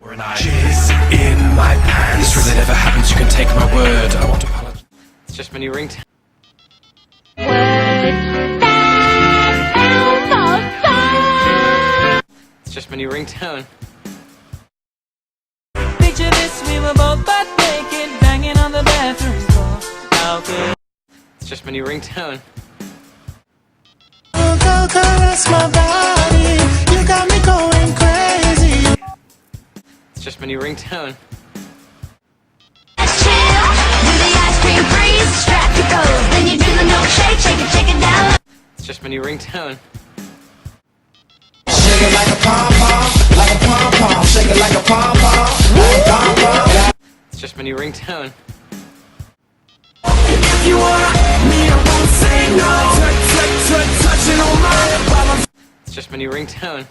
Or an jizz in my pants. This really never happens, you can take my word. I want to apologize. It's just my new ringtone. It's just my new ringtone. Picture this, we were both butt naked, banging on the bathroom floor. How could It's just my new ringtone. Go caress my body, you got me going crazy. It's just my new ringtone. Chill, do the ice cream freeze, strap your goals, then you do the milkshake, shake it down. It's just my new ringtone. Shake it like a pom-pom, like a pom-pom. Shake it like a pom-pom, like a pom-pom. It's just my new ringtone. If you want me, I won't say no. Touching on my while I'm It's just my new ringtone.